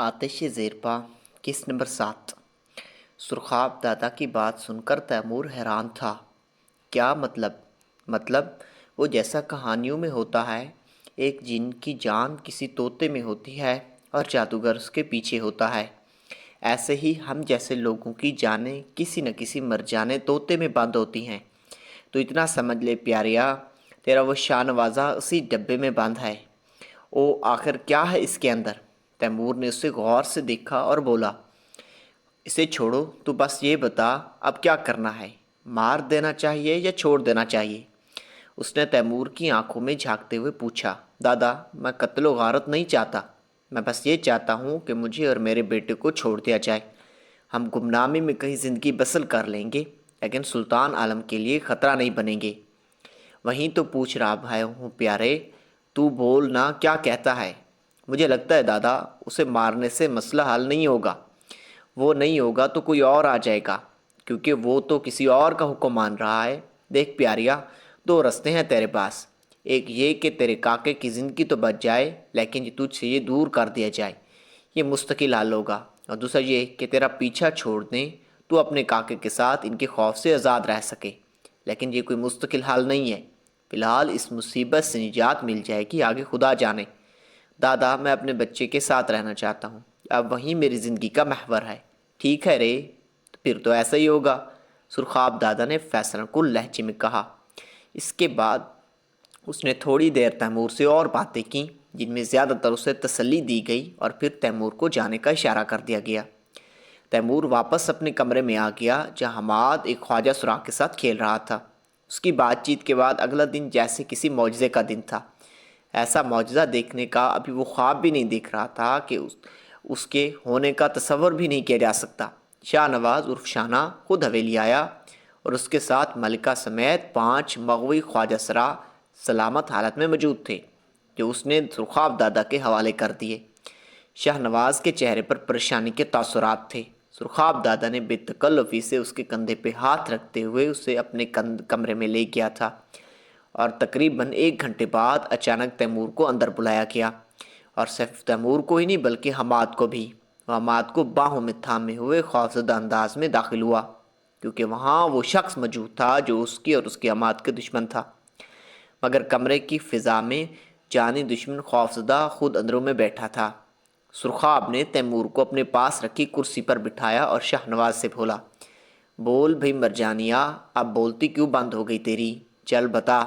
آتش زیرپا قسط نمبر 7۔ سرخاب دادا کی بات سن کر تیمور حیران تھا۔ کیا مطلب وہ جیسا کہانیوں میں ہوتا ہے، ایک جن کی جان کسی طوطے میں ہوتی ہے اور جادوگر اس کے پیچھے ہوتا ہے، ایسے ہی ہم جیسے لوگوں کی جانیں کسی نہ کسی مرجانے طوطے میں بند ہوتی ہیں۔ تو اتنا سمجھ لے پیاریا، تیرا وہ شاہ نوازہ اسی ڈبے میں بند ہے۔ او آخر کیا ہے اس کے اندر؟ تیمور نے اسے غور سے دیکھا اور بولا، اسے چھوڑو، تو بس یہ بتا اب کیا کرنا ہے، مار دینا چاہیے یا چھوڑ دینا چاہیے؟ اس نے تیمور کی آنکھوں میں جھانکتے ہوئے پوچھا۔ دادا، میں قتل و غارت نہیں چاہتا، میں بس یہ چاہتا ہوں کہ مجھے اور میرے بیٹے کو چھوڑ دیا جائے۔ ہم گمنامی میں کہیں زندگی بسر کر لیں گے، لیکن سلطان عالم کے لیے خطرہ نہیں بنیں گے۔ وہیں تو پوچھ رہا ہوں پیارے، تو بول نا، کیا کہتا ہے؟ مجھے لگتا ہے دادا، اسے مارنے سے مسئلہ حل نہیں ہوگا۔ وہ نہیں ہوگا تو کوئی اور آ جائے گا، کیونکہ وہ تو کسی اور کا حکم مان رہا ہے۔ دیکھ پیاریا، دو رستے ہیں تیرے پاس، ایک یہ کہ تیرے کاکے کی زندگی تو بچ جائے لیکن تجھ سے یہ دور کر دیا جائے، یہ مستقل حل ہوگا، اور دوسرا یہ کہ تیرا پیچھا چھوڑ دیں تو اپنے کاکے کے ساتھ ان کے خوف سے آزاد رہ سکے، لیکن یہ کوئی مستقل حل نہیں ہے۔ فی الحال اس مصیبت سے نجات مل جائے گی، آگے خدا جانے۔ دادا، میں اپنے بچے کے ساتھ رہنا چاہتا ہوں، اب وہیں میری زندگی کا محور ہے۔ ٹھیک ہے رے، پھر تو ایسا ہی ہوگا، سرخاب دادا نے فیصلہ کن لہجے میں کہا۔ اس کے بعد اس نے تھوڑی دیر تیمور سے اور باتیں کیں، جن میں زیادہ تر اسے تسلی دی گئی، اور پھر تیمور کو جانے کا اشارہ کر دیا گیا۔ تیمور واپس اپنے کمرے میں آ گیا، جہاں حماد ایک خواجہ سراغ کے ساتھ کھیل رہا تھا۔ اس کی بات چیت کے بعد اگلا دن جیسے کسی معجزے کا دن تھا۔ ایسا معجزہ دیکھنے کا ابھی وہ خواب بھی نہیں دیکھ رہا تھا کہ اس کے ہونے کا تصور بھی نہیں کیا جا سکتا۔ شاہ نواز عرف شاہنہ خود حویلی آیا، اور اس کے ساتھ ملکہ سمیت 5 مغوی خواجہ سرا سلامت حالت میں موجود تھے، جو اس نے سرخاب دادا کے حوالے کر دیے۔ شاہ نواز کے چہرے پر پریشانی کے تاثرات تھے۔ سرخاب دادا نے بے تکلفی سے اس کے کندھے پہ ہاتھ رکھتے ہوئے اسے اپنے کمرے میں لے گیا تھا، اور تقریباً 1 گھنٹے بعد اچانک تیمور کو اندر بلایا گیا، اور صرف تیمور کو ہی نہیں بلکہ حماد کو بھی۔ وہ حماد کو باہوں میں تھامے ہوئے خوفزدہ انداز میں داخل ہوا، کیونکہ وہاں وہ شخص موجود تھا جو اس کی اور اس کے حماد کے دشمن تھا، مگر کمرے کی فضا میں جانی دشمن خوفزدہ خود اندروں میں بیٹھا تھا۔ سرخاب نے تیمور کو اپنے پاس رکھی کرسی پر بٹھایا اور شاہ نواز سے بولا، بول بھئی مرجانیہ، اب بولتی کیوں بند ہو گئی تیری؟ چل بتا،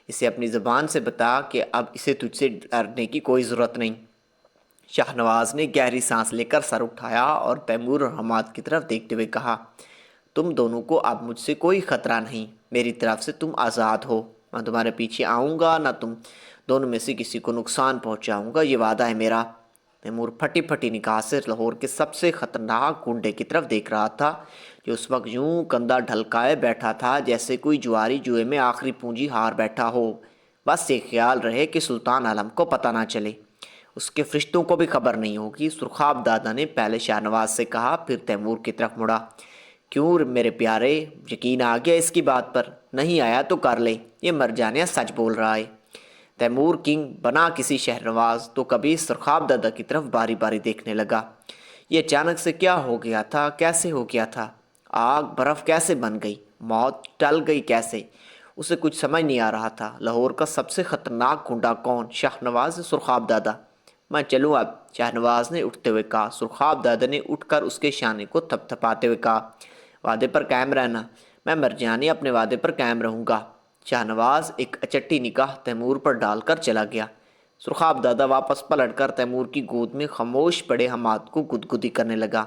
اسے اپنی زبان سے بتا کہ اب اسے تجھ سے ڈرنے کی کوئی ضرورت نہیں۔ شاہ نواز نے گہری سانس لے کر سر اٹھایا اور تیمور اور حماد کی طرف دیکھتے ہوئے کہا، تم دونوں کو اب مجھ سے کوئی خطرہ نہیں، میری طرف سے تم آزاد ہو، میں تمہارے پیچھے آؤں گا، نہ تم دونوں میں سے کسی کو نقصان پہنچاؤں گا، یہ وعدہ ہے میرا۔ تیمور پھٹی پھٹی نگاہ سے لاہور کے سب سے خطرناک گنڈے کی طرف دیکھ رہا تھا، جو اس وقت یوں کندھا ڈھلکائے بیٹھا تھا جیسے کوئی جواری جوئے میں آخری پونجی ہار بیٹھا ہو۔ بس یہ خیال رہے کہ سلطان عالم کو پتہ نہ چلے، اس کے فرشتوں کو بھی خبر نہیں ہوگی۔ سرخاب دادا نے پہلے شاہ نواز سے کہا، پھر تیمور کی طرف مڑا۔ کیوں میرے پیارے، یقین آ گیا اس کی بات پر؟ نہیں آیا تو کر لے، یہ مرجانیہ سچ بول رہا ہے۔ تیمور کنگ بنا کسی شہر نواز تو کبھی سرخاب دادا کی طرف باری باری دیکھنے لگا۔ یہ اچانک سے کیا ہو گیا تھا؟ کیسے ہو گیا تھا؟ آگ برف کیسے بن گئی؟ موت ٹل گئی کیسے؟ اسے کچھ سمجھ نہیں آ رہا تھا۔ لاہور کا سب سے خطرناک گنڈا کون؟ شاہ نواز یا سرخاب دادا؟ میں چلوں اب، شاہ نواز نے اٹھتے ہوئے کہا۔ سرخاب دادا نے اٹھ کر اس کے شانے کو تھپ تھپاتے ہوئے کہا، وعدے پر قائم رہنا۔ میں مرجانی اپنے وعدے پر قائم رہوں گا۔ شاہ نواز ایک اچٹی نگاہ تیمور پر ڈال کر چلا گیا۔ سرخاب دادا واپس پلٹ کر تیمور کی گود میں خاموش پڑے حماد کو گدگدی کرنے لگا۔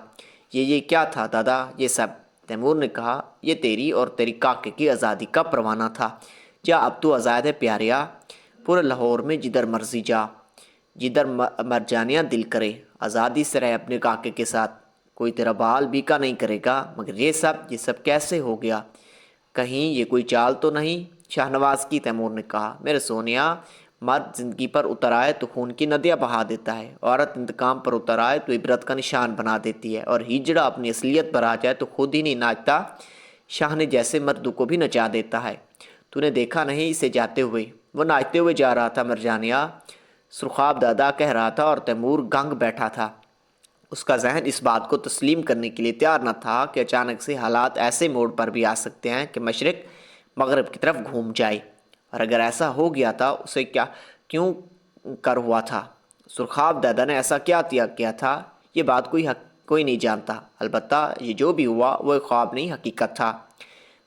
یہ کیا تھا دادا، یہ سب؟ تیمور نے کہا، یہ تیری اور تیری کاکے کی آزادی کا پروانہ تھا۔ جا، اب تو آزاد ہے پیاریا، پورے لاہور میں جدھر مرضی جا، جدھر مرجانیہ دل کرے، آزادی سے رہ اپنے کاکے کے ساتھ، کوئی تیرا بال بیکا نہیں کرے گا۔ مگر یہ سب کیسے ہو گیا؟ کہیں یہ کوئی چال تو نہیں؟ شاہ نواز کی۔ تیمور نے کہا، میرے سونیا، مرد زندگی پر اتر آئے تو خون کی ندیاں بہا دیتا ہے، عورت انتقام پر اتر آئے تو عبرت کا نشان بنا دیتی ہے، اور ہجڑا اپنی اصلیت پر آ جائے تو خود ہی نہیں ناچتا، شاہ نے جیسے مردوں کو بھی نچا دیتا ہے۔ تو نے دیکھا نہیں اسے جاتے ہوئے؟ وہ ناچتے ہوئے جا رہا تھا مرجانیہ، سرخاب دادا کہہ رہا تھا، اور تیمور گنگ بیٹھا تھا۔ اس کا ذہن اس بات کو تسلیم کرنے کے لیے تیار نہ تھا کہ اچانک سے حالات ایسے موڑ پر بھی آ سکتے ہیں کہ مشرق مغرب کی طرف گھوم جائے، اور اگر ایسا ہو گیا تھا اسے کیوں کر ہوا تھا؟ سرخاب دادا نے ایسا کیا تھا؟ یہ بات کوئی نہیں جانتا، البتہ یہ جو بھی ہوا وہ ایک خواب نہیں، حقیقت تھا۔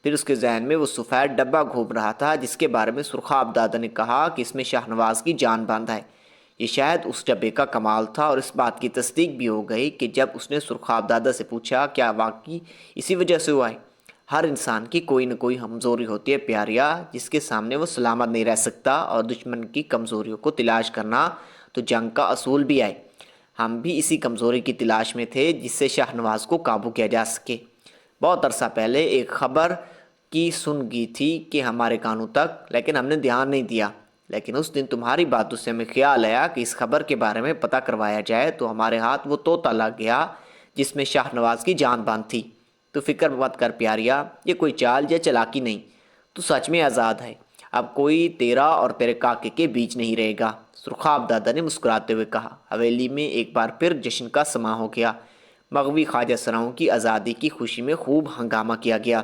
پھر اس کے ذہن میں وہ سفید ڈبہ گھوم رہا تھا جس کے بارے میں سرخاب دادا نے کہا کہ اس میں شاہ نواز کی جان بند ہے۔ یہ شاید اس ڈبے کا کمال تھا، اور اس بات کی تصدیق بھی ہو گئی کہ جب اس نے سرخاب دادا سے پوچھا کیا واقعی اسی وجہ سے ہوا ہے؟ ہر انسان کی کوئی نہ کوئی کمزوری ہوتی ہے پیاریا، جس کے سامنے وہ سلامت نہیں رہ سکتا، اور دشمن کی کمزوریوں کو تلاش کرنا تو جنگ کا اصول بھی ہے۔ ہم بھی اسی کمزوری کی تلاش میں تھے جس سے شاہ نواز کو قابو کیا جا سکے۔ بہت عرصہ پہلے ایک خبر کی سن گئی تھی کہ ہمارے کانوں تک، لیکن ہم نے دھیان نہیں دیا۔ لیکن اس دن تمہاری باتوں سے ہمیں خیال آیا کہ اس خبر کے بارے میں پتہ کروایا جائے، تو ہمارے ہاتھ وہ طوطا لگ گیا جس میں شاہ نواز کی جان بند تھی۔ تو فکر مت کر پیاریا، یہ کوئی چال یا چلاکی نہیں، تو سچ میں آزاد ہے۔ اب کوئی تیرا اور تیرے کاکے کے بیچ نہیں رہے گا۔ سرخاب دادا نے مسکراتے ہوئے کہا۔ حویلی میں ایک بار پھر جشن کا سماں ہو گیا۔ مغوی خواجہ سراؤں کی آزادی کی خوشی میں خوب ہنگامہ کیا گیا۔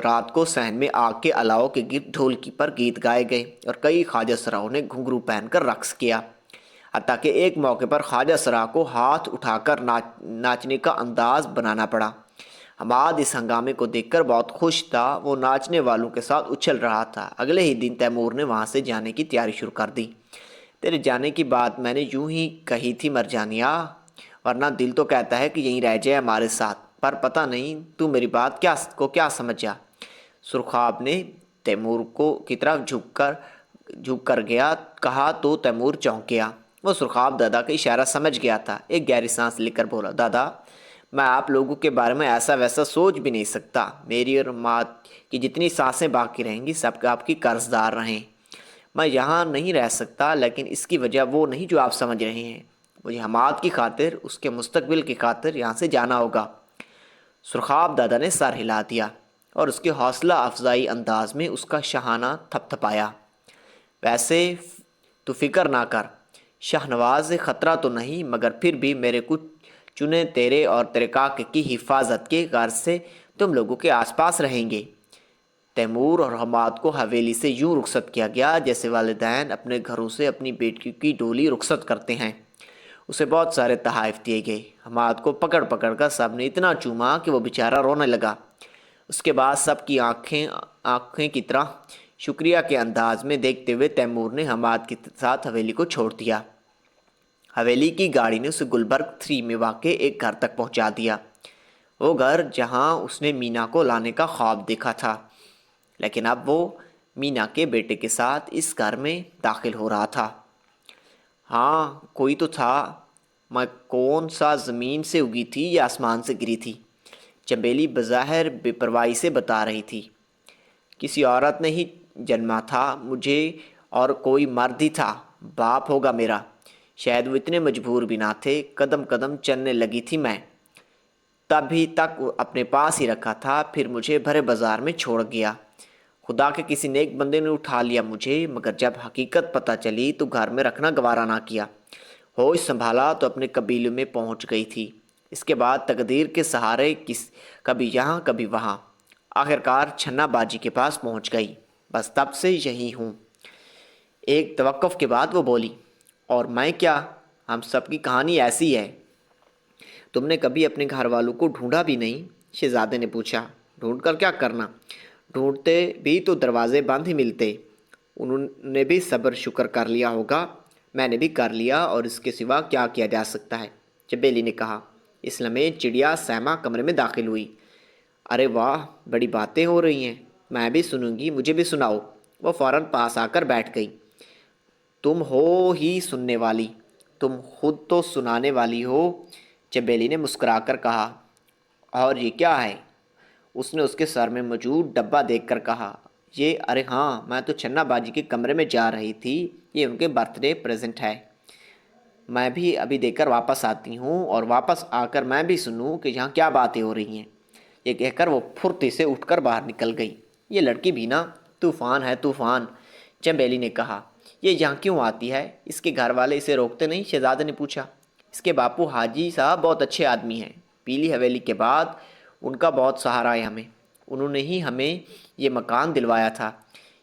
رات کو صحن میں آگ کے الاؤ کے گرد ڈھولکی پر گیت گائے گئے، اور کئی خواجہ سراؤں نے گھنگرو پہن کر رقص کیا، حتیٰ کہ ایک موقع پر خواجہ سرا کو ہاتھ اٹھا کر ناچنے کا انداز بنانا پڑا۔ حماد اس ہنگامے کو دیکھ کر بہت خوش تھا، وہ ناچنے والوں کے ساتھ اچھل رہا تھا۔ اگلے ہی دن تیمور نے وہاں سے جانے کی تیاری شروع کر دی۔ تیرے جانے کی بات میں نے یوں ہی کہی تھی مرجانیہ، ورنہ دل تو کہتا ہے کہ یہیں رہ جائے ہمارے ساتھ، پر پتہ نہیں تو میری بات کیا سمجھا۔ سرخاب نے تیمور کی طرف جھک کر کہا تو تیمور چونک گیا۔ وہ سرخاب دادا کا اشارہ سمجھ گیا تھا۔ ایک گہری سانس لے کر بولا، دادا میں آپ لوگوں کے بارے میں ایسا ویسا سوچ بھی نہیں سکتا۔ میری اور مات کی جتنی سانسیں باقی رہیں گی سب کے آپ کی قرض دار رہیں۔ میں یہاں نہیں رہ سکتا، لیکن اس کی وجہ وہ نہیں جو آپ سمجھ رہے ہیں۔ مجھے حماد کی خاطر، اس کے مستقبل کی خاطر یہاں سے جانا ہوگا۔ سرخاب دادا نے سر ہلا دیا اور اس کے حوصلہ افزائی انداز میں اس کا شاہانہ تھپ تھپایا۔ ویسے تو فکر نہ کر، شاہ نواز سے خطرہ تو نہیں، مگر پھر بھی میرے کچھ چنے تیرے اور تیرے کاکے کی حفاظت کے غرض سے تم لوگوں کے آس پاس رہیں گے۔ تیمور اور حماد کو حویلی سے یوں رخصت کیا گیا جیسے والدین اپنے گھروں سے اپنی بیٹی کی ڈولی رخصت کرتے ہیں۔ اسے بہت سارے تحائف دیے گئے۔ حماد کو پکڑ کر سب نے اتنا چوما کہ وہ بیچارہ رونے لگا۔ اس کے بعد سب کی آنکھیں کی طرح شکریہ کے انداز میں دیکھتے ہوئے تیمور نے حماد کے ساتھ حویلی کو چھوڑ دیا۔ حویلی کی گاڑی نے اسے گلبرگ 3 میں واقع ایک گھر تک پہنچا دیا، وہ گھر جہاں اس نے مینا کو لانے کا خواب دیکھا تھا، لیکن اب وہ مینا کے بیٹے کے ساتھ اس گھر میں داخل ہو رہا تھا۔ ہاں کوئی تو تھا، میں کون سا زمین سے اگی تھی یا آسمان سے گری تھی؟ چنبیلی بظاہر بے پرواہی سے بتا رہی تھی۔ کسی عورت نے ہی جنما تھا مجھے، اور کوئی مرد ہی تھا، باپ ہوگا میرا۔ شاید وہ اتنے مجبور بھی نہ تھے، قدم قدم چلنے لگی تھی میں، تبھی تک اپنے پاس ہی رکھا تھا، پھر مجھے بھرے بازار میں چھوڑ گیا۔ خدا کے کسی نیک بندے نے اٹھا لیا مجھے، مگر جب حقیقت پتہ چلی تو گھر میں رکھنا گوارا نہ کیا۔ ہوش سنبھالا تو اپنے قبیلے میں پہنچ گئی تھی۔ اس کے بعد تقدیر کے سہارے کبھی یہاں کبھی وہاں، آخرکار چھنا باجی کے پاس پہنچ گئی۔ بس تب سے یہی ہوں۔ ایک توقف کے بعد وہ بولی، اور میں کیا، ہم سب کی کہانی ایسی ہے۔ تم نے کبھی اپنے گھر والوں کو ڈھونڈا بھی نہیں؟ شہزادے نے پوچھا۔ ڈھونڈ کر کیا کرنا، ڈھونڈتے بھی تو دروازے بند ہی ملتے۔ انہوں نے بھی صبر شکر کر لیا ہوگا، میں نے بھی کر لیا، اور اس کے سوا کیا کیا جا سکتا ہے؟ چنبیلی نے کہا۔ اس لمحے چڑیا سیما کمرے میں داخل ہوئی۔ ارے واہ، بڑی باتیں ہو رہی ہیں، میں بھی سنوں گی، مجھے بھی سناؤ۔ وہ فوراً پاس آ کر بیٹھ گئی۔ تم ہو ہی سننے والی، تم خود تو سنانے والی ہو، چنبیلی نے مسکرا کر کہا۔ اور یہ کیا ہے؟ اس نے اس کے سر میں موجود ڈبہ دیکھ کر کہا۔ یہ، ارے ہاں، میں تو چھنا باجی کے کمرے میں جا رہی تھی، یہ ان کے برتھ ڈے پریزنٹ ہے۔ میں بھی ابھی دے کر واپس آتی ہوں، اور واپس آ کر میں بھی سنوں کہ یہاں کیا باتیں ہو رہی ہیں۔ یہ کہہ کر وہ پھرتی سے اٹھ کر باہر نکل گئی۔ یہ لڑکی بھی نا طوفان ہے، طوفان، چنبیلی نے کہا۔ یہ یہاں کیوں آتی ہے؟ اس کے گھر والے اسے روکتے نہیں؟ شہزادے نے پوچھا۔ اس کے باپو حاجی صاحب بہت اچھے آدمی ہیں، پیلی حویلی کے بعد ان کا بہت سہارا ہے ہمیں، انہوں نے ہی ہمیں یہ مکان دلوایا تھا۔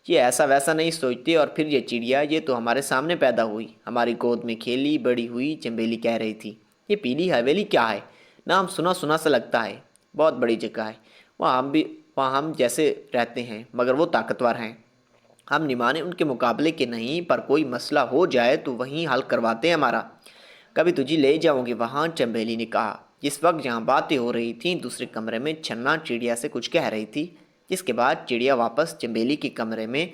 یہ ایسا ویسا نہیں سوچتے، اور پھر یہ چڑیا یہ تو ہمارے سامنے پیدا ہوئی، ہماری گود میں کھیلی بڑی ہوئی۔ چنبیلی کہہ رہی تھی، یہ پیلی حویلی کیا ہے؟ نام سنا سنا سا لگتا ہے، بہت بڑی جگہ ہے، وہاں ہم جیسے رہتے ہیں، مگر وہ طاقتور ہیں، ہم نمانے ان کے مقابلے کے نہیں، پر کوئی مسئلہ ہو جائے تو وہیں حل کرواتے ہیں ہمارا۔ کبھی تجھے لے جاؤں گی وہاں، چنبیلی نے کہا۔ جس وقت جہاں باتیں ہو رہی تھیں دوسرے کمرے میں چھنا چڑیا سے کچھ کہہ رہی تھی، جس کے بعد چڑیا واپس چنبیلی کے کمرے میں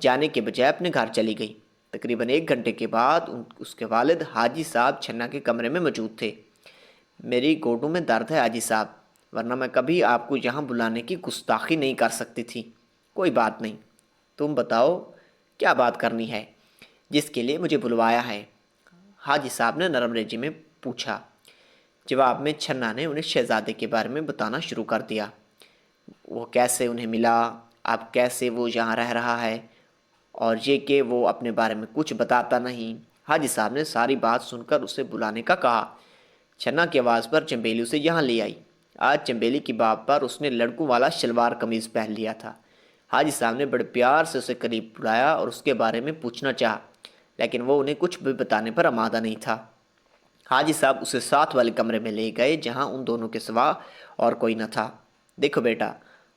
جانے کے بجائے اپنے گھر چلی گئی۔ تقریباً 1 گھنٹے کے بعد اس کے والد حاجی صاحب چھنا کے کمرے میں موجود تھے۔ میری گوڈوں میں درد ہے حاجی صاحب، ورنہ میں کبھی آپ کو یہاں بلانے کی گستاخی نہیں کر سکتی تھی۔ کوئی بات نہیں، تم بتاؤ کیا بات کرنی ہے جس کے لیے مجھے بلوایا ہے؟ حاجی صاحب نے نرم لہجے میں پوچھا۔ جواب میں چھنا نے انہیں شہزادے کے بارے میں بتانا شروع کر دیا، وہ کیسے انہیں ملا، اب کیسے وہ یہاں رہ رہا ہے، اور یہ کہ وہ اپنے بارے میں کچھ بتاتا نہیں۔ حاجی صاحب نے ساری بات سن کر اسے بلانے کا کہا۔ چھنا کی آواز پر چنبیلی اسے یہاں لے آئی۔ آج چنبیلی کی بات پر اس نے لڑکوں والا شلوار قمیض پہن لیا تھا۔ حاجی صاحب نے بڑے پیار سے اسے قریب بلایا اور اس کے بارے میں پوچھنا چاہا، لیکن وہ انہیں کچھ بھی بتانے پر آمادہ نہیں تھا۔ حاجی صاحب اسے ساتھ والے کمرے میں لے گئے جہاں ان دونوں کے سوا اور کوئی نہ تھا۔ دیکھو بیٹا،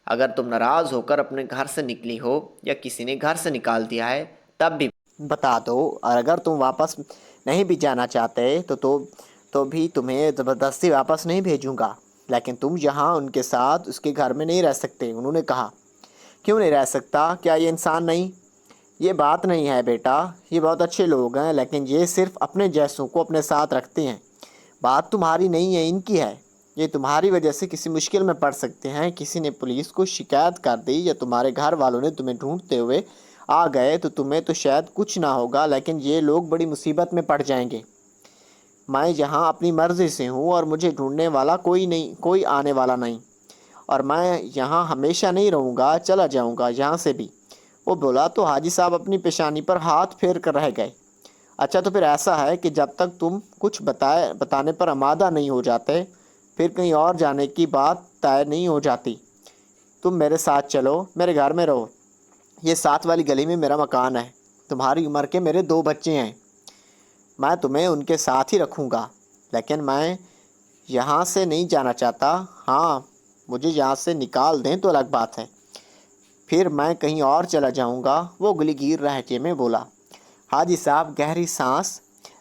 اگر تم ناراض ہو کر اپنے گھر سے نکلی ہو یا کسی نے گھر سے نکال دیا ہے تب بھی بتا دو، اور اگر تم واپس نہیں بھی جانا چاہتے تو بھی تمہیں زبردستی واپس نہیں بھیجوں گا، لیکن تم یہاں ان کے ساتھ اس کے گھر میں نہیں رہ سکتے۔ انہوں نے کہا، کیوں نہیں رہ سکتا؟ کیا یہ انسان نہیں؟ یہ بات نہیں ہے بیٹا، یہ بہت اچھے لوگ ہیں، لیکن یہ صرف اپنے جیسوں کو اپنے ساتھ رکھتے ہیں۔ بات تمہاری نہیں ہے، ان کی ہے۔ یہ تمہاری وجہ سے کسی مشکل میں پڑ سکتے ہیں، کسی نے پولیس کو شکایت کر دی یا تمہارے گھر والوں نے تمہیں ڈھونڈتے ہوئے آ گئے تو تمہیں تو شاید کچھ نہ ہوگا، لیکن یہ لوگ بڑی مصیبت میں پڑ جائیں گے۔ میں یہاں اپنی مرضی سے ہوں اور مجھے ڈھونڈنے والا کوئی آنے والا نہیں، اور میں یہاں ہمیشہ نہیں رہوں گا، چلا جاؤں گا یہاں سے بھی۔ وہ بولا تو حاجی صاحب اپنی پیشانی پر ہاتھ پھیر کر رہ گئے۔ اچھا، تو پھر ایسا ہے کہ جب تک تم کچھ بتانے پر آمادہ نہیں ہو جاتے، پھر کہیں اور جانے کی بات طے نہیں ہو جاتی۔ تم میرے ساتھ چلو، میرے گھر میں رہو، یہ ساتھ والی گلی میں میرا مکان ہے، تمہاری عمر کے میرے 2 بچے ہیں، میں تمہیں ان کے ساتھ ہی رکھوں گا، لیکن میں یہاں سے نہیں جانا چاہتا۔ ہاں، مجھے یہاں سے نکال دیں تو الگ بات ہے، پھر میں کہیں اور چلا جاؤں گا، وہ گلی گیر لہجے میں بولا۔ حاجی صاحب گہری سانس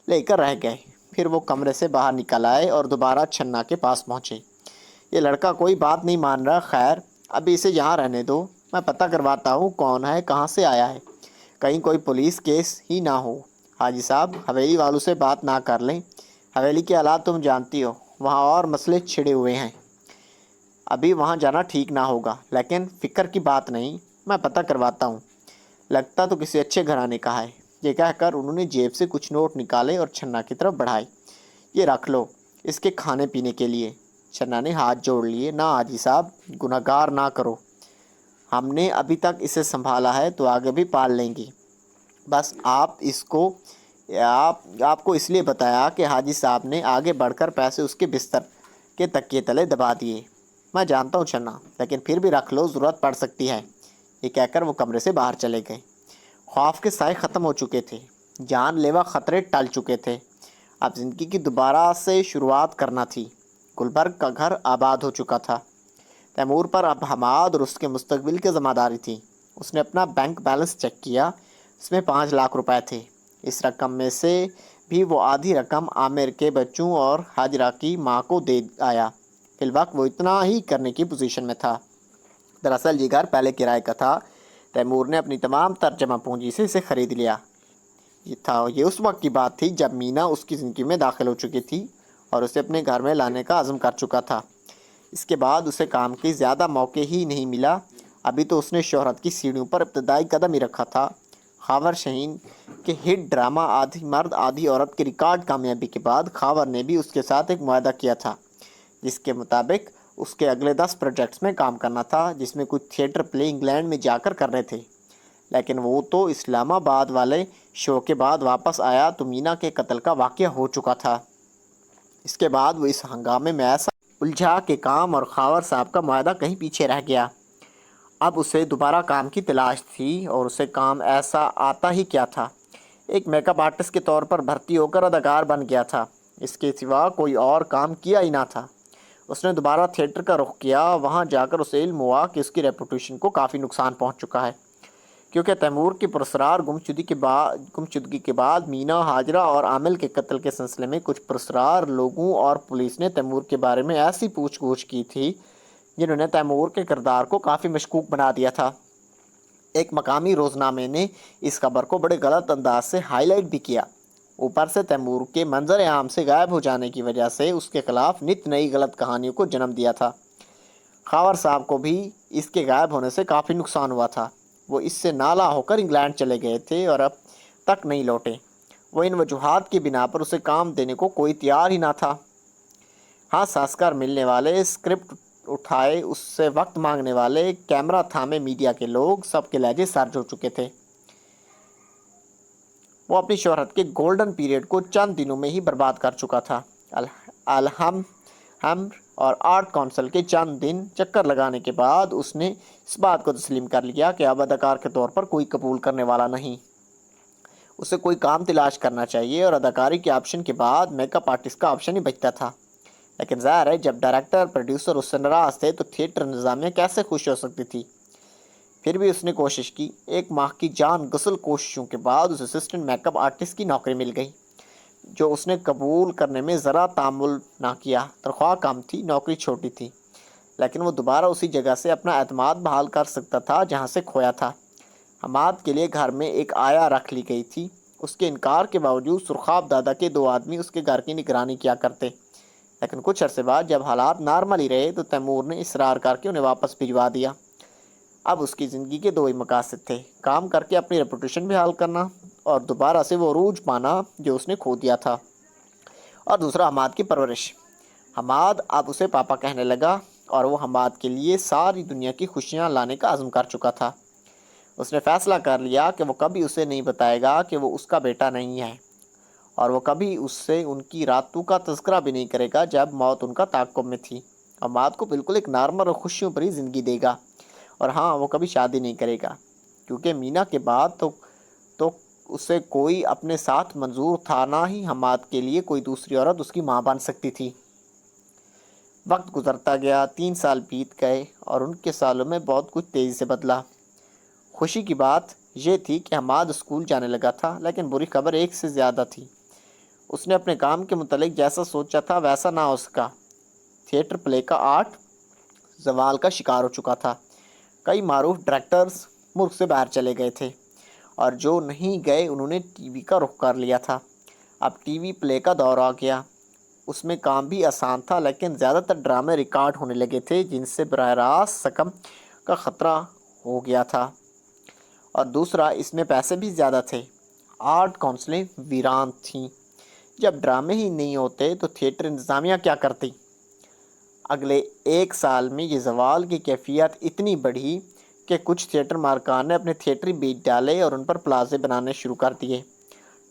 لے کر رہ گئے، پھر وہ کمرے سے باہر نکل آئے اور دوبارہ چھنا کے پاس پہنچے۔ یہ لڑکا کوئی بات نہیں مان رہا، خیر ابھی اسے یہاں رہنے دو، میں پتہ کرواتا ہوں کون ہے، کہاں سے آیا ہے، کہیں کوئی پولیس کیس ہی نہ ہو۔ حاجی صاحب حویلی والوں سے بات نہ کر لیں، حویلی کے حالات تم جانتی ہو، وہاں اور مسئلے چھڑے ہوئے ہیں، ابھی وہاں جانا ٹھیک نہ ہوگا، لیکن فکر کی بات نہیں، میں پتہ کرواتا ہوں، لگتا تو کسی اچھے گھرانے کا ہے۔ یہ کہہ کر انہوں نے جیب سے کچھ نوٹ نکالے اور چھنا کی طرف بڑھائے۔ یہ رکھ لو، اس کے کھانے پینے کے لیے۔ چھنا نے ہاتھ جوڑ لیے۔ نہ حاجی صاحب، گنہگار نہ کرو، ہم نے ابھی تک اسے سنبھالا ہے تو آگے بھی پال لیں گی، بس آپ کو اس لیے بتایا کہ حاجی صاحب نے آگے بڑھ کر پیسے اس کے بستر کے تکیے تلے دبا دیے۔ میں جانتا ہوں چھنا، لیکن پھر بھی رکھ لو، ضرورت پڑ سکتی ہے۔ یہ کہہ کر وہ کمرے سے باہر چلے گئے۔ خوف کے سائے ختم ہو چکے تھے، جان لیوا خطرے ٹل چکے تھے، اب زندگی کی دوبارہ سے شروعات کرنا تھی۔ گلبرگ کا گھر آباد ہو چکا تھا، تیمور پر اب حماد اور اس کے مستقبل کی ذمہ داری تھی۔ اس نے اپنا بینک بیلنس چیک کیا، اس میں 5 لاکھ روپے تھے۔ اس رقم میں سے بھی وہ آدھی رقم عامر کے بچوں اور حاجرہ کی ماں کو دے آیا۔ فی الوقت وہ اتنا ہی کرنے کی پوزیشن میں تھا۔ دراصل یہ گھر پہلے کرائے کا تھا، تیمور نے اپنی تمام ترجمہ پونجی سے اسے خرید لیا۔ یہ اس وقت کی بات تھی جب مینا اس کی زندگی میں داخل ہو چکی تھی اور اسے اپنے گھر میں لانے کا عزم کر چکا تھا۔ اس کے بعد اسے کام کی زیادہ موقع ہی نہیں ملا۔ ابھی تو اس نے شہرت کی سیڑھیوں پر ابتدائی قدم ہی رکھا تھا۔ خاور شاہین کے ہٹ ڈرامہ آدھی مرد آدھی عورت کی ریکارڈ کامیابی کے بعد خاور نے بھی اس کے ساتھ ایک معاہدہ کیا تھا، جس کے مطابق اس کے اگلے 10 پروجیکٹس میں کام کرنا تھا، جس میں کچھ تھیٹر پلے انگلینڈ میں جا کر کرنے تھے۔ لیکن وہ تو اسلام آباد والے شو کے بعد واپس آیا تو مینا کے قتل کا واقعہ ہو چکا تھا۔ اس کے بعد وہ اس ہنگامے میں ایسا الجھا کہ کام اور خاور صاحب کا معاہدہ کہیں پیچھے رہ گیا۔ اب اسے دوبارہ کام کی تلاش تھی اور اسے کام ایسا آتا ہی کیا تھا۔ ایک میک اپ آرٹسٹ کے طور پر بھرتی ہو کر اداکار بن گیا تھا، اس کے سوا کوئی اور کام کیا ہی نہ تھا۔ اس نے دوبارہ تھیٹر کا رخ کیا۔ وہاں جا کر اسے علم ہوا کہ اس کی ریپوٹیشن کو کافی نقصان پہنچ چکا ہے، کیونکہ تیمور کی پراسرار گمشدگی کے بعد مینا، ہاجرہ اور عامل کے قتل کے سلسلے میں کچھ پراسرار لوگوں اور پولیس نے تیمور کے بارے میں ایسی پوچھ گچھ کی تھی جنہوں نے تیمور کے کردار کو کافی مشکوک بنا دیا تھا۔ ایک مقامی روزنامے نے اس خبر کو بڑے غلط انداز سے ہائی لائٹ بھی کیا۔ اوپر سے تیمور کے منظر عام سے غائب ہو جانے کی وجہ سے اس کے خلاف نت نئی غلط کہانیوں کو جنم دیا تھا۔ خاور صاحب کو بھی اس کے غائب ہونے سے کافی نقصان ہوا تھا۔ وہ اس سے نالا ہو کر انگلینڈ چلے گئے تھے اور اب تک نہیں لوٹے۔ وہ ان وجوہات کی بنا پر اسے کام دینے کو کوئی تیار ہی نہ تھا۔ ہاں، سازگار ملنے والے، اسکرپٹ اٹھائے اس سے وقت مانگنے والے، کیمرہ تھامے میڈیا کے لوگ، سب کے لہجے سرج ہو چکے تھے۔ وہ اپنی شہرت کے گولڈن پیریڈ کو چند دنوں میں ہی برباد کر چکا تھا۔ الحمر اور آرٹ کونسل کے چند دن چکر لگانے کے بعد اس نے اس بات کو تسلیم کر لیا کہ اب اداکار کے طور پر کوئی قبول کرنے والا نہیں۔ اسے کوئی کام تلاش کرنا چاہیے اور اداکاری کے آپشن کے بعد میک اپ آرٹسٹ کا آپشن ہی بچتا تھا۔ لیکن ظاہر ہے جب ڈائریکٹر، پروڈیوسر اس سے ناراض تھے تو تھیٹر انتظامیہ کیسے خوش ہو سکتی تھی؟ پھر بھی اس نے کوشش کی۔ 1 ماہ کی جان گسل کوششوں کے بعد اسے اسسٹنٹ میک اپ آرٹسٹ کی نوکری مل گئی، جو اس نے قبول کرنے میں ذرا تامل نہ کیا۔ تنخواہ کم تھی، نوکری چھوٹی تھی، لیکن وہ دوبارہ اسی جگہ سے اپنا اعتماد بحال کر سکتا تھا جہاں سے کھویا تھا۔ حماد کے لیے گھر میں ایک آیا رکھ لی گئی تھی۔ اس کے انکار کے باوجود سرخاب دادا کے 2 آدمی اس کے گھر کی نگرانی کیا کرتے، لیکن کچھ عرصے بعد جب حالات نارمل ہی رہے تو تیمور نے اصرار کر کے انہیں واپس بھجوا دیا۔ اب اس کی زندگی کے 2 ہی مقاصد تھے، کام کر کے اپنی ریپوٹیشن بحال کرنا اور دوبارہ سے وہ عروج پانا جو اس نے کھو دیا تھا، اور دوسرا حماد کی پرورش۔ حماد اب اسے پاپا کہنے لگا اور وہ حماد کے لیے ساری دنیا کی خوشیاں لانے کا عزم کر چکا تھا۔ اس نے فیصلہ کر لیا کہ وہ کبھی اسے نہیں بتائے گا کہ وہ اس کا بیٹا نہیں ہے، اور وہ کبھی اس سے ان کی راتوں کا تذکرہ بھی نہیں کرے گا جب موت ان کا تعاقب میں تھی۔ حماد کو بالکل ایک نارمل اور خوشیوں بھری زندگی دے گا، اور ہاں، وہ کبھی شادی نہیں کرے گا، کیونکہ مینا کے بعد تو اسے کوئی اپنے ساتھ منظور تھا، نہ ہی حماد کے لیے کوئی دوسری عورت اس کی ماں بن سکتی تھی۔ وقت گزرتا گیا، 3 سال بیت گئے اور ان کے سالوں میں بہت کچھ تیزی سے بدلا۔ خوشی کی بات یہ تھی کہ حماد اسکول جانے لگا تھا، لیکن بری خبر ایک سے زیادہ تھی۔ اس نے اپنے کام کے متعلق جیسا سوچا تھا ویسا نہ ہو سکا۔ تھیٹر پلے کا آرٹ زوال کا شکار ہو چکا تھا۔ کئی معروف ڈائریکٹرز ملک سے باہر چلے گئے تھے، اور جو نہیں گئے انہوں نے ٹی وی کا رخ کر لیا تھا۔ اب ٹی وی پلے کا دور آ گیا۔ اس میں کام بھی آسان تھا، لیکن زیادہ تر ڈرامے ریکارڈ ہونے لگے تھے جن سے براہ راست سقم کا خطرہ ہو گیا تھا، اور دوسرا اس میں پیسے بھی زیادہ تھے۔ آرٹ کونسلیں ویران تھیں۔ جب ڈرامے ہی نہیں ہوتے تو تھیٹر انتظامیہ کیا کرتی؟ اگلے 1 سال میں یہ زوال کی کیفیت اتنی بڑھی کہ کچھ تھیٹر مالکان نے اپنے تھیٹر ہی بیچ ڈالے اور ان پر پلازے بنانے شروع کر دیے۔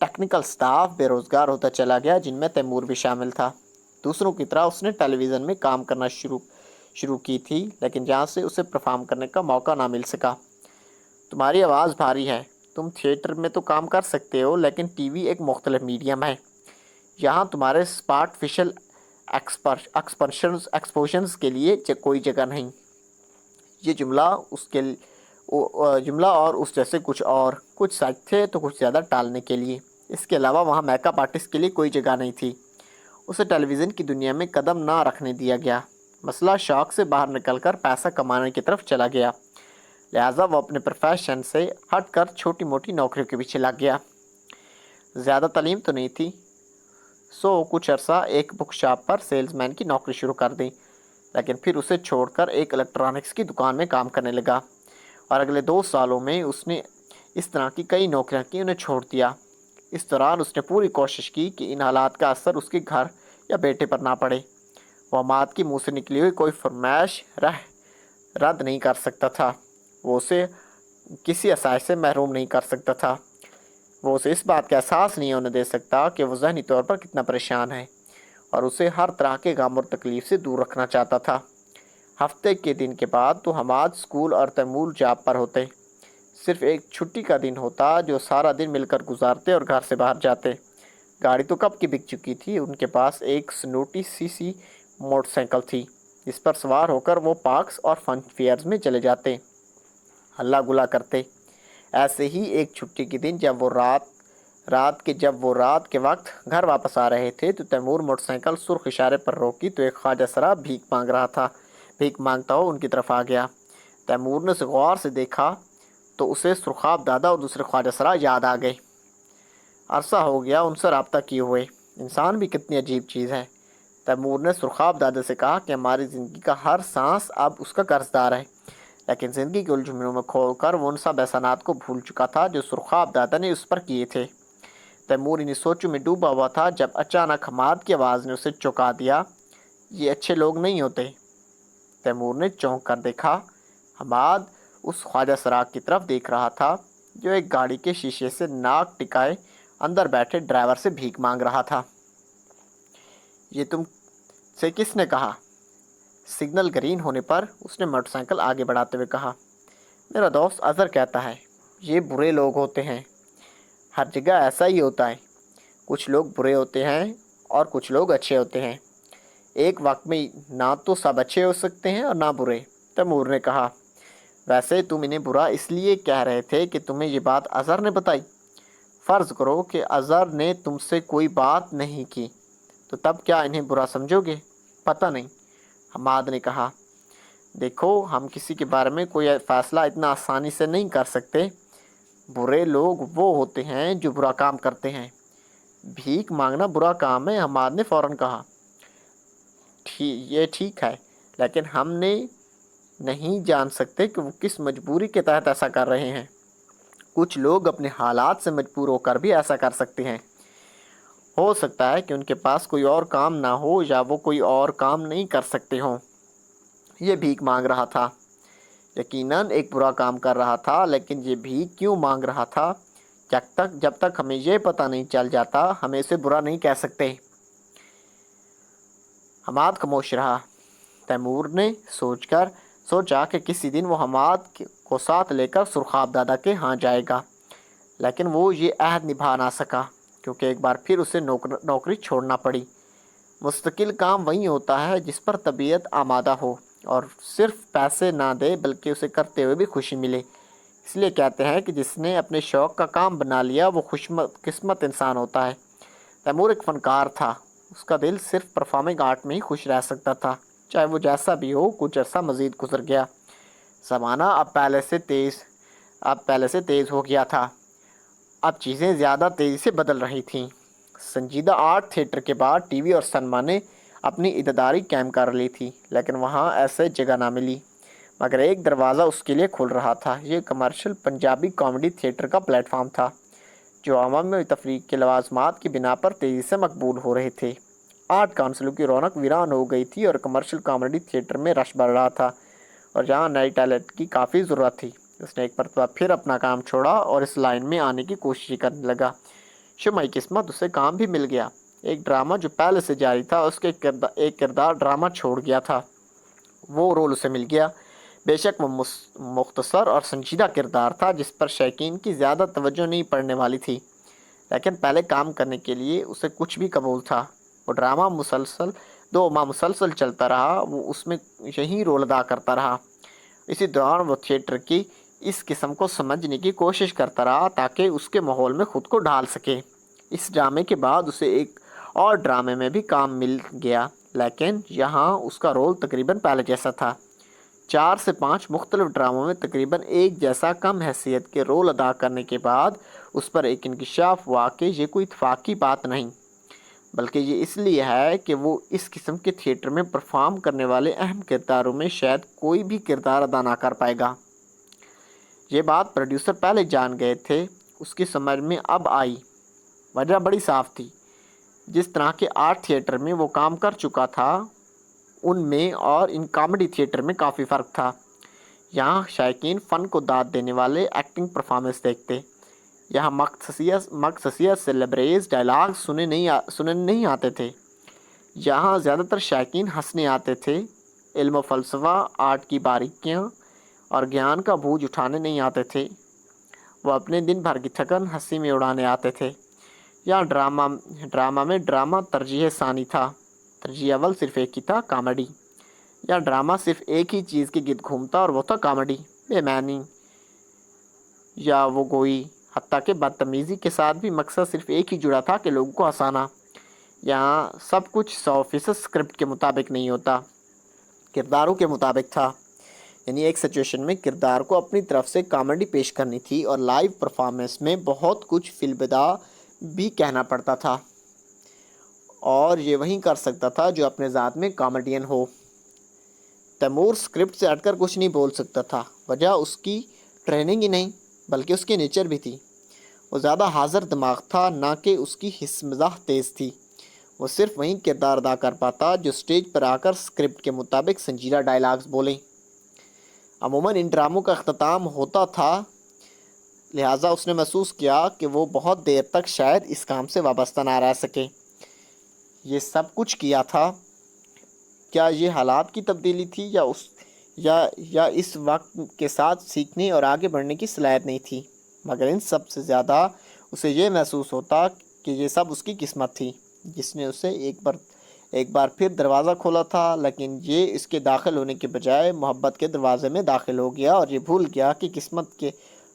ٹیکنیکل سٹاف بے روزگار ہوتا چلا گیا، جن میں تیمور بھی شامل تھا۔ دوسروں کی طرح اس نے ٹیلی ویژن میں کام کرنا شروع کی تھی، لیکن جہاں سے اسے پرفارم کرنے کا موقع نہ مل سکا۔ تمہاری آواز بھاری ہے، تم تھیٹر میں تو کام کر سکتے ہو، لیکن ٹی وی ایک مختلف میڈیم ہے، یہاں تمہارے آرٹیفیشل ایکسپوژنز کے لیے کوئی جگہ نہیں۔ یہ جملہ اور اس جیسے کچھ سچ تھے تو کچھ زیادہ ٹالنے کے لیے۔ اس کے علاوہ وہاں میک اپ آرٹسٹ کے لیے کوئی جگہ نہیں تھی۔ اسے ٹیلی ویژن کی دنیا میں قدم نہ رکھنے دیا گیا۔ مسئلہ شوق سے باہر نکل کر پیسہ کمانے کی طرف چلا گیا، لہٰذا وہ اپنے پروفیشن سے ہٹ کر چھوٹی موٹی نوکریوں کے پیچھے لگ گیا۔ زیادہ تعلیم تو نہیں تھی، سو کچھ عرصہ ایک بک شاپ پر سیلز مین کی نوکری شروع کر دی، لیکن پھر اسے چھوڑ کر ایک الیکٹرانکس کی دکان میں کام کرنے لگا، اور اگلے 2 سالوں میں اس نے اس طرح کی کئی نوکریاں کی، انہیں چھوڑ دیا۔ اس دوران اس نے پوری کوشش کی کہ ان حالات کا اثر اس کے گھر یا بیٹے پر نہ پڑے۔ وہ حماد کی منہ سے نکلی ہوئی کوئی فرمائش رد نہیں کر سکتا تھا، وہ اسے کسی آسائش سے محروم نہیں کر سکتا تھا، وہ اسے اس بات کا احساس نہیں ہونے دے سکتا کہ وہ ذہنی طور پر کتنا پریشان ہے۔ اور اسے ہر طرح کے غم اور تکلیف سے دور رکھنا چاہتا تھا۔ ہفتے کے دن کے بعد تو حماد اسکول اور تیمور جاب پر ہوتے۔ صرف ایک چھٹی کا دن ہوتا جو سارا دن مل کر گزارتے اور گھر سے باہر جاتے۔ گاڑی تو کب کی بک چکی تھی، ان کے پاس ایک سنوٹی سی موٹر سائیکل تھی جس پر سوار ہو کر وہ پارکس اور فن فیئرز میں چلے جاتے، ہلا گلا کرتے۔ ایسے ہی ایک چھٹی کے دن جب وہ رات کے وقت گھر واپس آ رہے تھے تو تیمور موٹر سائیکل سرخ اشارے پر روکی تو ایک خواجہ سرا بھیک مانگ رہا تھا، بھیک مانگتا ہو ان کی طرف آ گیا۔ تیمور نے اسے غور سے دیکھا تو اسے سرخاب دادا اور دوسرے خواجہ سرا یاد آ گئے۔ عرصہ ہو گیا ان سے رابطہ کیے ہوئے، انسان بھی کتنی عجیب چیز ہے۔ تیمور نے سرخاب دادا سے کہا کہ ہماری زندگی کا ہر سانس اب اس کا قرض دار ہے، لیکن زندگی کے الجھنوں میں کھو کر وہ ان سب احسانات کو بھول چکا تھا جو سرخاب دادا نے اس پر کیے تھے۔ تیمور انہیں سوچوں میں ڈوبا ہوا تھا جب اچانک حماد کی آواز نے اسے چونکا دیا۔ یہ اچھے لوگ نہیں ہوتے۔ تیمور نے چونک کر دیکھا۔ حماد اس خواجہ سرا کی طرف دیکھ رہا تھا جو ایک گاڑی کے شیشے سے ناک ٹکائے اندر بیٹھے ڈرائیور سے بھیک مانگ رہا تھا۔ یہ تم سے کس نے کہا؟ سگنل گرین ہونے پر اس نے موٹر سائیکل آگے بڑھاتے ہوئے کہا، میرا دوست اظہر کہتا ہے یہ برے لوگ ہوتے ہیں۔ ہر جگہ ایسا ہی ہوتا ہے، کچھ لوگ برے ہوتے ہیں اور کچھ لوگ اچھے ہوتے ہیں، ایک وقت میں نہ تو سب اچھے ہو سکتے ہیں اور نہ برے۔ تیمور نے کہا، ویسے تم انہیں برا اس لیے کہہ رہے تھے کہ تمہیں یہ بات اظہر نے بتائی۔ فرض کرو کہ اظہر نے تم سے کوئی بات نہیں کی تو تب کیا انہیں برا سمجھو گے؟ پتہ نہیں، حماد نے کہا، دیکھو ہم کسی کے بارے میں کوئی فیصلہ اتنا آسانی سے نہیں کر سکتے۔ برے لوگ وہ ہوتے ہیں جو برا کام کرتے ہیں۔ بھیک مانگنا برا کام ہے، حماد نے فوراً کہا۔ یہ ٹھیک ہے، لیکن ہم نے نہیں جان سکتے کہ وہ کس مجبوری کے تحت ایسا کر رہے ہیں۔ کچھ لوگ اپنے حالات سے مجبور ہو کر بھی ایسا کر سکتے ہیں۔ ہو سکتا ہے کہ ان کے پاس کوئی اور کام نہ ہو یا وہ کوئی اور کام نہیں کر سکتے ہوں۔ یہ بھیک مانگ رہا تھا، یقیناً ایک برا کام کر رہا تھا، لیکن یہ بھیک کیوں مانگ رہا تھا؟ جب تک ہمیں یہ پتہ نہیں چل جاتا ہمیں اسے برا نہیں کہہ سکتے۔ حماد خاموش رہا۔ تیمور نے سوچا کہ کسی دن وہ حماد کو ساتھ لے کر سرخاب دادا کے ہاں جائے گا، لیکن وہ یہ عہد نبھا نہ سکا کیونکہ ایک بار پھر اسے نوکری چھوڑنا پڑی۔ مستقل کام وہی ہوتا ہے جس پر طبیعت آمادہ ہو اور صرف پیسے نہ دے بلکہ اسے کرتے ہوئے بھی خوشی ملے۔ اس لیے کہتے ہیں کہ جس نے اپنے شوق کا کام بنا لیا وہ خوش قسمت انسان ہوتا ہے۔ تیمور ایک فنکار تھا، اس کا دل صرف پرفارمنگ آرٹ میں ہی خوش رہ سکتا تھا، چاہے وہ جیسا بھی ہو۔ کچھ عرصہ مزید گزر گیا۔ زمانہ اب پہلے سے تیز ہو گیا تھا۔ اب چیزیں زیادہ تیزی سے بدل رہی تھیں۔ سنجیدہ آرٹ تھیٹر کے بعد ٹی وی اور سنیما نے اپنی عدداری قائم کر لی تھی، لیکن وہاں ایسے جگہ نہ ملی۔ مگر ایک دروازہ اس کے لیے کھل رہا تھا۔ یہ کمرشل پنجابی کامیڈی تھیٹر کا پلیٹ فارم تھا جو عوامی تفریح کے لوازمات کی بنا پر تیزی سے مقبول ہو رہے تھے۔ آرٹ کونسلوں کی رونق ویران ہو گئی تھی اور کمرشل کامیڈی تھیٹر میں رش بڑھ رہا تھا اور جہاں نئی ٹیلنٹ کی کافی ضرورت تھی۔ اس نے ایک مرتبہ پھر اپنا کام چھوڑا اور اس لائن میں آنے کی کوشش کرنے لگا۔ شمعی قسمت اسے کام بھی مل گیا۔ ایک ڈرامہ جو پہلے سے جاری تھا، اس کے ایک کردار ڈرامہ چھوڑ گیا تھا، وہ رول اسے مل گیا۔ بے شک وہ مختصر اور سنجیدہ کردار تھا جس پر شائقین کی زیادہ توجہ نہیں پڑنے والی تھی، لیکن پہلے کام کرنے کے لیے اسے کچھ بھی قبول تھا۔ وہ ڈرامہ 2 ماہ مسلسل چلتا رہا، وہ اس میں یہی رول ادا کرتا رہا۔ اسی دوران وہ تھیٹر کی اس قسم کو سمجھنے کی کوشش کرتا رہا تاکہ اس کے ماحول میں خود کو ڈھال سکے۔ اس ڈرامے کے بعد اسے ایک اور ڈرامے میں بھی کام مل گیا، لیکن یہاں اس کا رول تقریباً پہلے جیسا تھا۔ 4 سے 5 مختلف ڈراموں میں تقریباً ایک جیسا کم حیثیت کے رول ادا کرنے کے بعد اس پر ایک انکشاف ہوا کہ یہ کوئی اتفاقی بات نہیں، بلکہ یہ اس لیے ہے کہ وہ اس قسم کے تھیٹر میں پرفارم کرنے والے اہم کرداروں میں شاید کوئی بھی کردار ادا نہ کر پائے گا۔ یہ بات پروڈیوسر پہلے جان گئے تھے، اس کی سمجھ میں اب آئی۔ وجہ بڑی صاف تھی، جس طرح کے آرٹ تھیٹر میں وہ کام کر چکا تھا ان میں اور ان کامیڈی تھیٹر میں کافی فرق تھا۔ یہاں شائقین فن کو داد دینے والے ایکٹنگ پرفارمنس دیکھتے، یہاں مقصصیت سے لبریز ڈائلاگ سننے نہیں آتے تھے۔ یہاں زیادہ تر شائقین ہنسنے آتے تھے، علم و فلسفہ، آرٹ کی باریکیاں اور گیان کا بوجھ اٹھانے نہیں آتے تھے، وہ اپنے دن بھر کی تھکن ہنسی میں اڑانے آتے تھے۔ یہاں ڈرامہ میں ڈرامہ ترجیح ثانی تھا، ترجیح اول صرف ایک ہی تھا، کامیڈی۔ یہاں ڈرامہ صرف ایک ہی چیز کے گرد گھومتا اور وہ تھا کامیڈی، بے معنی یا وہ گوئی، حتیٰ کہ بدتمیزی کے ساتھ بھی مقصد صرف ایک ہی جڑا تھا کہ لوگوں کو ہنسانا۔ یہاں سب کچھ 100% اسکرپٹ کے مطابق نہیں ہوتا، کرداروں کے مطابق تھا۔ یعنی ایک سچویشن میں کردار کو اپنی طرف سے کامیڈی پیش کرنی تھی اور لائیو پرفارمنس میں بہت کچھ فی البدیہہ بھی کہنا پڑتا تھا، اور یہ وہی کر سکتا تھا جو اپنے ذات میں کامیڈین ہو۔ تیمور اسکرپٹ سے ہٹ کر کچھ نہیں بول سکتا تھا، وجہ اس کی ٹریننگ ہی نہیں بلکہ اس کی نیچر بھی تھی۔ وہ زیادہ حاضر دماغ تھا، نہ کہ اس کی حس مزاح تیز تھی۔ وہ صرف وہی کردار ادا کر پاتا جو سٹیج پر آ کر اسکرپٹ کے مطابق سنجیدہ ڈائلاگز بولیں۔ عموماً ان ڈراموں کا اختتام ہوتا تھا، لہٰذا اس نے محسوس کیا کہ وہ بہت دیر تک شاید اس کام سے وابستہ نہ رہ سکے۔ یہ سب کچھ کیا تھا، کیا یہ حالات کی تبدیلی تھی یا اس وقت کے ساتھ سیکھنے اور آگے بڑھنے کی صلاحیت نہیں تھی؟ مگر ان سب سے زیادہ اسے یہ محسوس ہوتا کہ یہ سب اس کی قسمت تھی، جس نے اسے ایک بار پھر دروازہ کھولا تھا، لیکن یہ اس کے داخل ہونے کے بجائے محبت کے دروازے میں داخل ہو گیا اور یہ بھول گیا کہ قسمت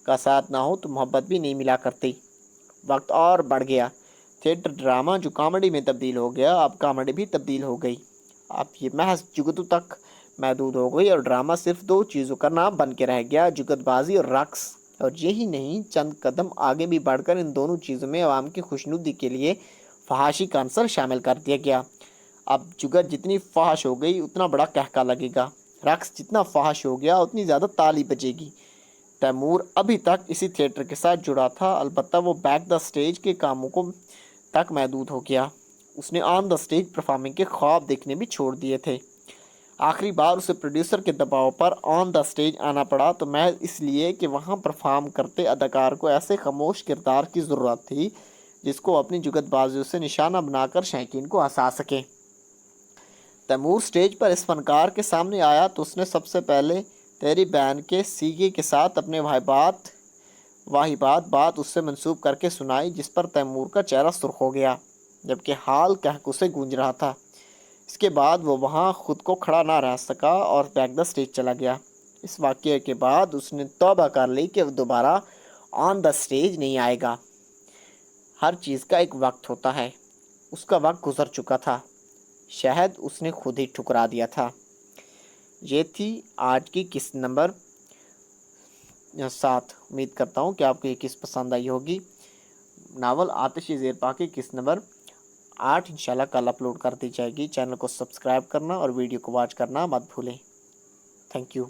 کا ساتھ نہ ہو تو محبت بھی نہیں ملا کرتی۔ وقت اور بڑھ گیا، تھیٹر ڈرامہ جو کامیڈی میں تبدیل ہو گیا، اب کامیڈی بھی تبدیل ہو گئی، اب یہ محض جگتوں تک محدود ہو گئی اور ڈرامہ صرف دو چیزوں کا نام بن کے رہ گیا، جگت بازی اور رقص۔ اور یہی نہیں، چند قدم آگے بھی بڑھ کر ان دونوں چیزوں میں عوام کی خوشنودی کے لیے فحاشی کا عنصر شامل کر دیا گیا۔ اب جگت جتنی فحش ہو گئی اتنا بڑا قہقہ لگے گا، رقص جتنا فحش ہو گیا اتنی زیادہ تالی بجے گی۔ تیمور ابھی تک اسی تھیٹر کے ساتھ جڑا تھا، البتہ وہ بیک دا سٹیج کے کاموں کو تک محدود ہو گیا۔ اس نے آن دا سٹیج پرفارمنگ کے خواب دیکھنے بھی چھوڑ دیے تھے۔ آخری بار اسے پروڈیوسر کے دباؤ پر آن دا سٹیج آنا پڑا تو محض اس لیے کہ وہاں پرفارم کرتے اداکار کو ایسے خاموش کردار کی ضرورت تھی جس کو اپنی جگت بازیوں سے نشانہ بنا کر شائقین کو ہنسا سکے۔ تیمور سٹیج پر اس فنکار کے سامنے آیا تو اس نے سب سے پہلے تیری بہن کے سیگے کے ساتھ اپنے واہبات بات اس سے منسوب کر کے سنائی، جس پر تیمور کا چہرہ سرخ ہو گیا، جبکہ حال کہکوں سے گونج رہا تھا۔ اس کے بعد وہ وہاں خود کو کھڑا نہ رہ سکا اور بیک دا سٹیج چلا گیا۔ اس واقعے کے بعد اس نے توبہ کر لی کہ وہ دوبارہ آن دا سٹیج نہیں آئے گا۔ ہر چیز کا ایک وقت ہوتا ہے، اس کا وقت گزر چکا تھا، شاید اس نے خود ہی ٹھکرا دیا تھا۔ یہ تھی آج کی قسط نمبر 7۔ امید کرتا ہوں کہ آپ کو یہ قسط پسند آئی ہوگی۔ ناول آتش زیر پا کی قسط نمبر 8 انشاءاللہ کل اپلوڈ کر دی جائے گی۔ چینل کو سبسکرائب کرنا اور ویڈیو کو واچ کرنا مت بھولیں۔ Thank you.